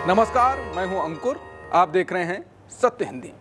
नमस्कार, मैं हूं अंकुर। आप देख रहे हैं सत्य हिंदी।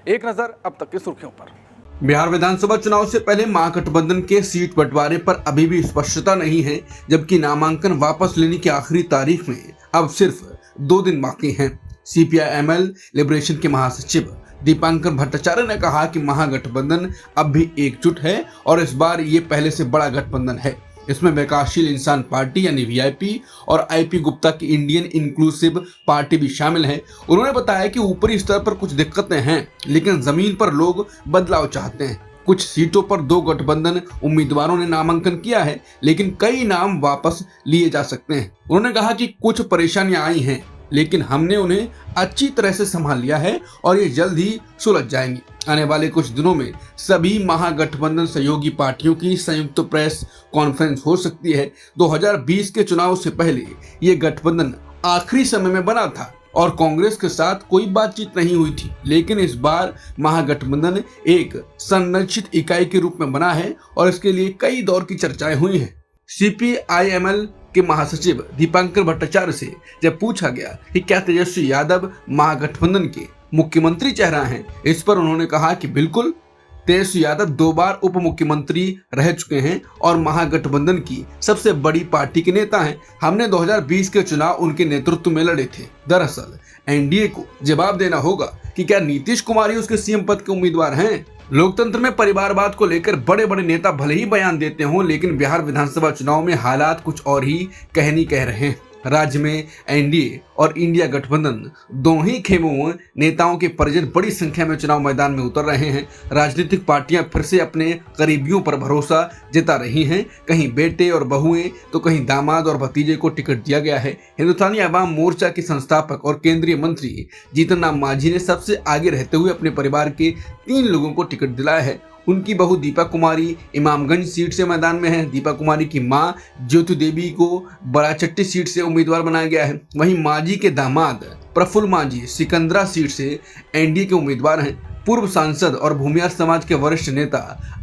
एक नजर अब तक की सुर्खियों पर। बिहार विधानसभा चुनाव से पहले महागठबंधन के सीट बंटवारे पर अभी भी स्पष्टता नहीं है, जबकि नामांकन वापस लेने की आखिरी तारीख में अब सिर्फ 2 दिन बाकी हैं। CPI-ML लिबरेशन के महासचिव दीपांकर भट्टाचार्य ने कहा कि महागठबंधन अब भी एकजुट है और इस बार ये पहले से बड़ा गठबंधन है। इसमें विकासशील इंसान पार्टी यानी VIP और IP गुप्ता की इंडियन इंक्लूसिव पार्टी भी शामिल है। उन्होंने बताया कि ऊपरी स्तर पर कुछ दिक्कतें हैं, लेकिन जमीन पर लोग बदलाव चाहते हैं। कुछ सीटों पर 2 गठबंधन उम्मीदवारों ने नामांकन किया है, लेकिन कई नाम वापस लिए जा सकते हैं। उन्होंने कहा कि कुछ परेशानियां आई हैं, लेकिन हमने उन्हें अच्छी तरह से संभाल लिया है और ये जल्द ही सुलझ जाएंगी। आने वाले कुछ दिनों में सभी महागठबंधन सहयोगी पार्टियों की संयुक्त प्रेस कॉन्फ्रेंस हो सकती है। 2020 के चुनाव से पहले ये गठबंधन आखिरी समय में बना था और कांग्रेस के साथ कोई बातचीत नहीं हुई थी, लेकिन इस बार महागठबंधन एक संरक्षित इकाई के रूप में बना है और इसके लिए कई दौर की चर्चाएं हुई हैं। CPI-ML के महासचिव दीपांकर भट्टाचार्य से जब पूछा गया कि क्या तेजस्वी यादव महागठबंधन के मुख्यमंत्री चेहरा हैं, इस पर उन्होंने कहा कि बिल्कुल, तेजस्वी यादव 2 बार उप मुख्यमंत्री रह चुके हैं और महागठबंधन की सबसे बड़ी पार्टी के नेता हैं। हमने 2020 के चुनाव उनके नेतृत्व में लड़े थे। दरअसल NDA को जवाब देना होगा कि क्या नीतीश कुमार ही उसके CM पद के उम्मीदवार हैं। लोकतंत्र में परिवारवाद को लेकर बड़े बड़े नेता भले ही बयान देते हों, लेकिन बिहार विधानसभा चुनाव में हालात कुछ और ही कह रहे हैं। राज्य में NDA और इंडिया गठबंधन दोनों ही खेमों नेताओं के परिजन बड़ी संख्या में चुनाव मैदान में उतर रहे हैं। राजनीतिक पार्टियां फिर से अपने करीबियों पर भरोसा जता रही हैं। कहीं बेटे और बहुएं तो कहीं दामाद और भतीजे को टिकट दिया गया है। हिंदुस्तानी अवाम मोर्चा के संस्थापक और केंद्रीय मंत्री जीतन राम मांझी ने सबसे आगे रहते हुए अपने परिवार के 3 लोगों को टिकट दिलाया है। उनकी बहू दीपा कुमारी इमामगंज सीट से मैदान में है। दीपा कुमारी की मां ज्योति देवी को बड़ाचट्टी सीट से उम्मीदवार बनाया गया है। वहीं मांझी के दामाद प्रफुल्ल मांझी सिकंदरा सीट से NDA के उम्मीदवार हैं। पूर्व सांसद और भूमिहार समाज के वरिष्ठ नेता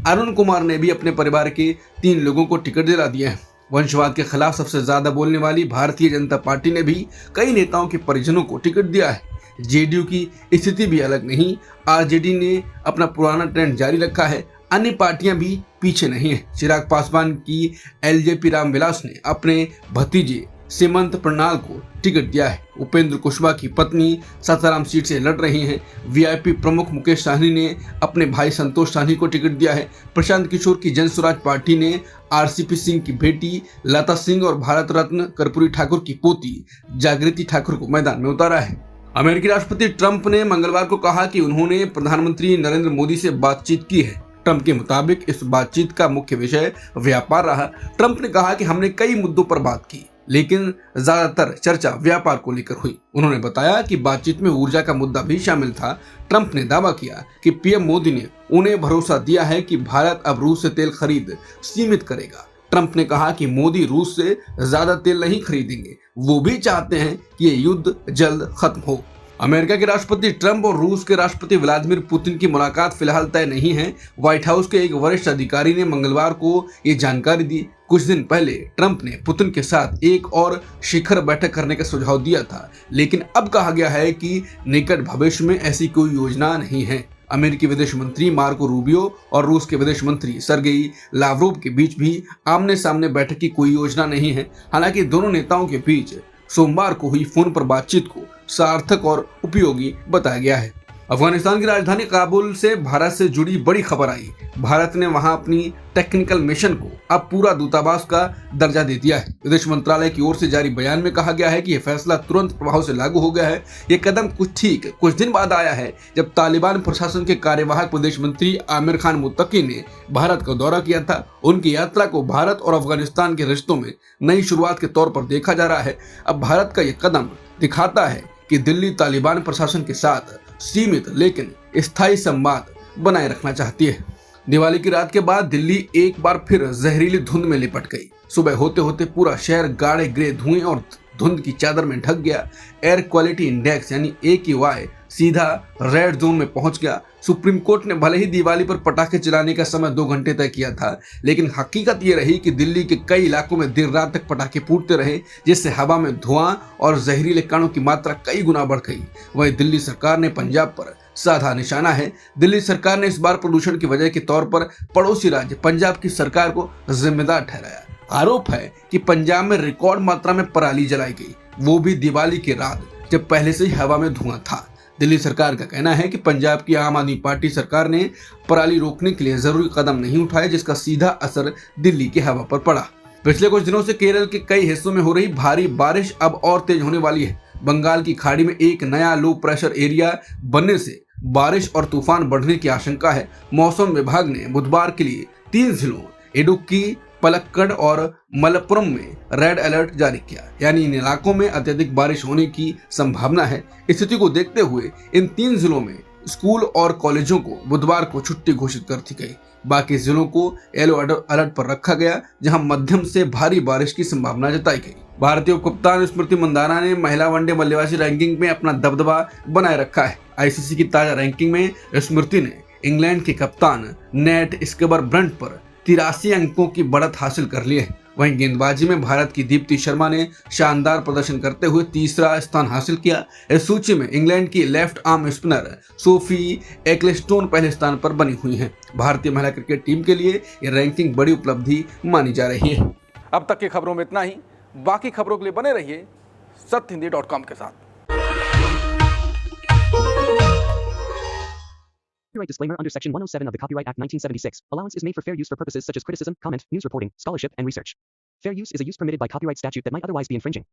अरुण कुमार ने भी अपने परिवार के 3 लोगों को टिकट दिला दिया है। वंशवाद के खिलाफ सबसे ज्यादा बोलने वाली भारतीय जनता पार्टी ने भी कई नेताओं के परिजनों को टिकट दिया है। JDU की स्थिति भी अलग नहीं। RJD ने अपना पुराना ट्रेंड जारी रखा है। अन्य पार्टियां भी पीछे नहीं है। चिराग पासवान की LJP रामविलास ने अपने भतीजे सीमंत प्रणाल को टिकट दिया है। उपेंद्र कुशवाहा की पत्नी सासाराम सीट से लड़ रही हैं। VIP प्रमुख मुकेश सहनी ने अपने भाई संतोष सहनी को टिकट दिया है। प्रशांत किशोर की जन स्वराज पार्टी ने RCP सिंह की बेटी लता सिंह और भारत रत्न कर्पूरी ठाकुर की पोती जागृति ठाकुर को मैदान में उतारा है। अमेरिकी राष्ट्रपति ट्रंप ने मंगलवार को कहा कि उन्होंने प्रधानमंत्री नरेंद्र मोदी से बातचीत की है। ट्रंप के मुताबिक इस बातचीत का मुख्य विषय व्यापार रहा। ट्रंप ने कहा कि हमने कई मुद्दों पर बात की, लेकिन ज्यादातर चर्चा व्यापार को लेकर हुई। उन्होंने बताया कि बातचीत में ऊर्जा का मुद्दा भी शामिल था। ट्रंप ने दावा किया कि PM मोदी ने उन्हें भरोसा दिया है कि भारत अब रूस से तेल खरीद सीमित करेगा। ट्रंप ने कहा कि मोदी रूस से ज्यादा तेल नहीं खरीदेंगे, वो भी चाहते हैं कि ये युद्ध जल्द खत्म हो। अमेरिका के राष्ट्रपति ट्रंप और रूस के राष्ट्रपति व्लादिमीर पुतिन की मुलाकात फिलहाल तय नहीं है। व्हाइट हाउस के एक वरिष्ठ अधिकारी ने मंगलवार को ये जानकारी दी। कुछ दिन पहले ट्रंप ने पुतिन के साथ एक और शिखर बैठक करने का सुझाव दिया था, लेकिन अब कहा गया है कि निकट भविष्य में ऐसी कोई योजना नहीं है। अमेरिकी विदेश मंत्री मार्को रूबियो और रूस के विदेश मंत्री सर्गेई लावरोव के बीच भी आमने सामने बैठक की कोई योजना नहीं है। हालांकि दोनों नेताओं के बीच सोमवार को हुई फोन पर बातचीत को सार्थक और उपयोगी बताया गया है। अफगानिस्तान की राजधानी काबुल से भारत से जुड़ी बड़ी खबर आई। भारत ने वहां अपनी टेक्निकल मिशन को अब पूरा दूतावास का दर्जा दे दिया है। विदेश मंत्रालय की ओर से जारी बयान में कहा गया है कि यह फैसला तुरंत प्रभाव से लागू हो गया है। ये कदम कुछ दिन बाद आया है जब तालिबान प्रशासन के कार्यवाहक विदेश मंत्री आमिर खान मुत्तकी ने भारत का दौरा किया था। उनकी यात्रा को भारत और अफगानिस्तान के रिश्तों में नई शुरुआत के तौर पर देखा जा रहा है। अब भारत का यह कदम दिखाता है कि दिल्ली तालिबान प्रशासन के साथ सीमित लेकिन स्थायी संवाद बनाए रखना चाहती है। दिवाली की रात के बाद दिल्ली एक बार फिर जहरीली धुंध में लिपट गई। सुबह होते होते पूरा शहर गाढ़े ग्रे धुएं और धुंध की चादर में ढक गया। एयर क्वालिटी इंडेक्स यानी AQI सीधा रेड जोन में पहुंच गया। सुप्रीम कोर्ट ने भले ही दिवाली पर पटाखे चलाने का समय 2 घंटे तय किया था, लेकिन हकीकत ये रही कि दिल्ली के कई इलाकों में देर रात तक पटाखे फूटते रहे, जिससे हवा में धुआं और जहरीले कणों की मात्रा कई गुना बढ़ गई। वहीं दिल्ली सरकार ने पंजाब पर साधा निशाना है। दिल्ली सरकार ने इस बार प्रदूषण की वजह के तौर पर पड़ोसी राज्य पंजाब की सरकार को जिम्मेदार ठहराया। आरोप है कि पंजाब में रिकॉर्ड मात्रा में पराली जलाई गई, वो भी दिवाली की रात जब पहले से ही हवा में धुआं था। दिल्ली सरकार का कहना है कि पंजाब की आम आदमी पार्टी सरकार ने पराली रोकने के लिए जरूरी कदम नहीं उठाए, जिसका सीधा असर दिल्ली की हवा पर पड़ा। पिछले कुछ दिनों से केरल के कई हिस्सों में हो रही भारी बारिश अब और तेज होने वाली है। बंगाल की खाड़ी में एक नया लो प्रेशर एरिया बनने से बारिश और तूफान बढ़ने की आशंका है। मौसम विभाग ने बुधवार के लिए 3 जिलों इडुक्की, पलक्कड़ और मलप्पुरम में रेड अलर्ट जारी किया, यानी इन इलाकों में अत्यधिक बारिश होने की संभावना है। स्थिति को देखते हुए इन 3 जिलों में स्कूल और कॉलेजों को बुधवार को छुट्टी घोषित कर दी गई। बाकी जिलों को येलो अलर्ट पर रखा गया, जहां मध्यम से भारी बारिश की संभावना जताई गई। भारतीय उप कप्तान स्मृति मंदाना ने महिला वनडे बल्लेबाजी रैंकिंग में अपना दबदबा बनाए रखा है। आईसीसी की ताजा रैंकिंग में स्मृति ने इंग्लैंड के कप्तान नेट स्कबरब्रंट पर 83 अंकों की बढ़त हासिल कर ली है। वहीं गेंदबाजी में भारत की दीप्ति शर्मा ने शानदार प्रदर्शन करते हुए तीसरा स्थान हासिल किया। इस सूची में इंग्लैंड की left arm spinner Sophie Ecclestone पहले स्थान पर बनी हुई हैं। भारतीय महिला क्रिकेट टीम के लिए यह रैंकिंग बड़ी उपलब्धि मानी जा रही है। अब तक की खबरों में इतना ही। बाकी खबरों के लिए बने रहिए सत्यहिंदी.com के साथ। Copyright disclaimer under Section 107 of the Copyright Act 1976. Allowance is made for fair use for purposes such as criticism, comment, news reporting, scholarship, and research. Fair use is a use permitted by copyright statute that might otherwise be infringing.